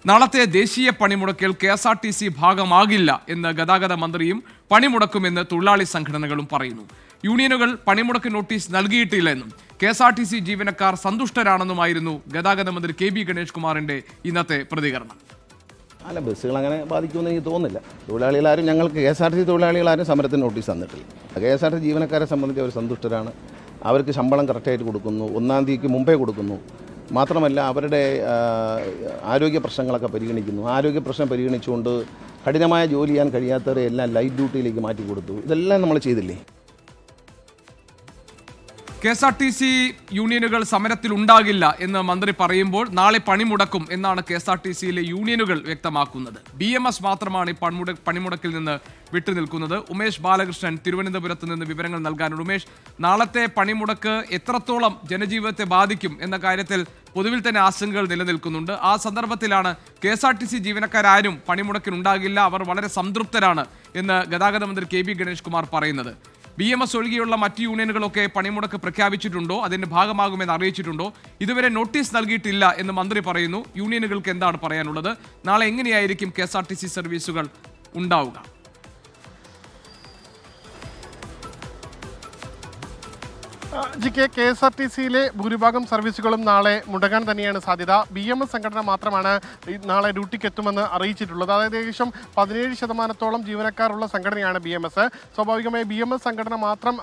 നാളത്തെ ദേശീയ പണിമുടക്കിൽ KSRTC ഭാഗമാകില്ല എന്ന് ഗതാഗത മന്ത്രിയും പണിമുടക്കുമെന്ന് തൊഴിലാളി സംഘടനകളും പറയുന്നു. യൂണിയനുകൾ പണിമുടക്ക് നോട്ടീസ് നൽകിയിട്ടില്ലെന്നും KSRTC ജീവനക്കാർ സന്തുഷ്ടരാണെന്നുമായിരുന്നു ഗതാഗത മന്ത്രി KB ഗണേഷ് കുമാറിന്റെ ഇന്നത്തെ പ്രതികരണം. അല്ല, ബസ്സുകൾ അങ്ങനെ ബാധിക്കുമെന്ന് എനിക്ക് തോന്നുന്നില്ല. തൊഴിലാളികളാരും ഞങ്ങൾക്ക് KSRTC തൊഴിലാളികളാരും സമരത്തിന് നോട്ടീസ് തന്നിട്ടില്ല. KSRTC ജീവനക്കാരെ സംബന്ധിച്ച് അവർ സന്തുഷ്ടരാണ്. അവർക്ക് ശമ്പളം കറക്റ്റായിട്ട് കൊടുക്കുന്നു, 1-ാം തീയതിക്ക് മുമ്പേ കൊടുക്കുന്നു. മാത്രമല്ല അവരുടെ ആരോഗ്യ പ്രശ്നങ്ങളൊക്കെ പരിഗണിക്കുന്നു. ആരോഗ്യ പ്രശ്നം പരിഗണിച്ചുകൊണ്ട് കഠിനമായ ജോലി ചെയ്യാൻ കഴിയാത്തവരെ എല്ലാം ലൈറ്റ് ഡ്യൂട്ടിയിലേക്ക് മാറ്റി കൊടുത്തു. ഇതെല്ലാം നമ്മൾ ചെയ്തില്ലേ? KSRTC യൂണിയനുകൾ സമരത്തിൽ ഉണ്ടാകില്ല എന്ന് മന്ത്രി പറയുമ്പോൾ നാളെ പണിമുടക്കും എന്നാണ് KSRTCയിലെ യൂണിയനുകൾ വ്യക്തമാക്കുന്നത്. BMS മാത്രമാണ് ഈ പണിമുടക്കിൽ നിന്ന് വിട്ടുനിൽക്കുന്നത്. ഉമേഷ് ബാലകൃഷ്ണൻ തിരുവനന്തപുരത്ത് നിന്ന് വിവരങ്ങൾ നൽകാനുണ്ട്. ഉമേഷ്, നാളത്തെ പണിമുടക്ക് എത്രത്തോളം ജനജീവിതത്തെ ബാധിക്കും എന്ന കാര്യത്തിൽ പൊതുവിൽ തന്നെ ആശങ്കകൾ നിലനിൽക്കുന്നുണ്ട്. ആ സന്ദർഭത്തിലാണ് KSRTC ജീവനക്കാരും പണിമുടക്കിനുണ്ടാകില്ല, അവർ വളരെ സംതൃപ്തരാണ് എന്ന് ഗതാഗത മന്ത്രി KB ഗണേഷ് കുമാർ പറയുന്നത്. BMS ഒഴികെയുള്ള മറ്റ് യൂണിയനുകളൊക്കെ പണിമുടക്ക് പ്രഖ്യാപിച്ചിട്ടുണ്ടോ, അതിന്റെ ഭാഗമാകുമെന്ന് അറിയിച്ചിട്ടുണ്ടോ? ഇതുവരെ നോട്ടീസ് നൽകിയിട്ടില്ല എന്ന് മന്ത്രി പറയുന്നു. യൂണിയനുകൾക്ക് എന്താണ് പറയാനുള്ളത്? നാളെ എങ്ങനെയായിരിക്കും KSRTC സർവീസുകൾ ഉണ്ടാവുക? KSRTCയിലെ ഭൂരിഭാഗം സർവീസുകളും നാളെ മുടങ്ങാൻ തന്നെയാണ് സാധ്യത. BMS സംഘടന മാത്രമാണ് നാളെ ഡ്യൂട്ടിക്ക് എത്തുമെന്ന് അറിയിച്ചിട്ടുള്ളത്. അതായത് ഏകദേശം 17% ജീവനക്കാരുള്ള സംഘടനയാണ് BMS. സ്വാഭാവികമായി BMS സംഘടന മാത്രം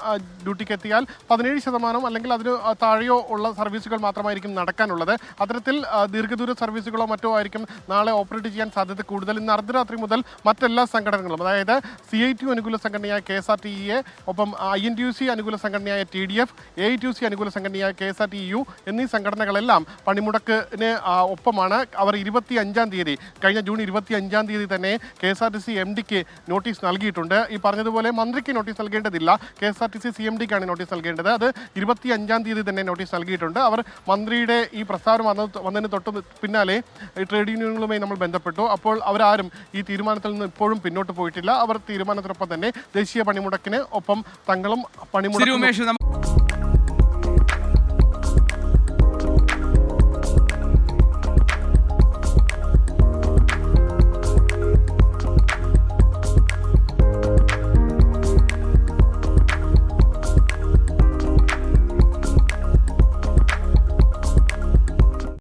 ഡ്യൂട്ടിക്ക് എത്തിയാൽ 17% അല്ലെങ്കിൽ അതിന് താഴെയോ ഉള്ള സർവീസുകൾ മാത്രമായിരിക്കും നടക്കാനുള്ളത്. അത്തരത്തിൽ ദീർഘദൂര സർവീസുകളോ മറ്റോ ആയിരിക്കും നാളെ ഓപ്പറേറ്റ് ചെയ്യാൻ സാധ്യത കൂടുതൽ. ഇന്ന് അർദ്ധരാത്രി മുതൽ മറ്റെല്ലാ സംഘടനകളും, അതായത് CITU അനുകൂല സംഘടനയായ KSRTE, ഒപ്പം INTUC അനുകൂല സംഘടനയായ TDF, AITUC അനുകൂല സംഘടനയായ KSRTU എന്നീ സംഘടനകളെല്ലാം പണിമുടക്കിന് ഒപ്പമാണ്. അവർ 25-ാം തീയതി, കഴിഞ്ഞ ജൂൺ 25-ാം തീയതി തന്നെ KSRTC MDക്ക് നോട്ടീസ് നൽകിയിട്ടുണ്ട്. ഈ പറഞ്ഞതുപോലെ മന്ത്രിക്ക് നോട്ടീസ് നൽകേണ്ടതില്ല, KSRTC CMDക്കാണ് നോട്ടീസ് നൽകേണ്ടത്. അത് 25-ാം തീയതി തന്നെ നോട്ടീസ് നൽകിയിട്ടുണ്ട്. അവർ മന്ത്രിയുടെ ഈ പ്രസ്താവന വന്നതിന് തൊട്ട് പിന്നാലെ ട്രേഡ് യൂണിയനുകളുമായി നമ്മൾ ബന്ധപ്പെട്ടു. അപ്പോൾ അവരാരും ഈ തീരുമാനത്തിൽ നിന്ന് ഇപ്പോഴും പിന്നോട്ട് പോയിട്ടില്ല. അവർ തീരുമാനത്തിനൊപ്പം തന്നെ ദേശീയ പണിമുടക്കിന് ഒപ്പം തങ്ങളും പണിമുടക്കും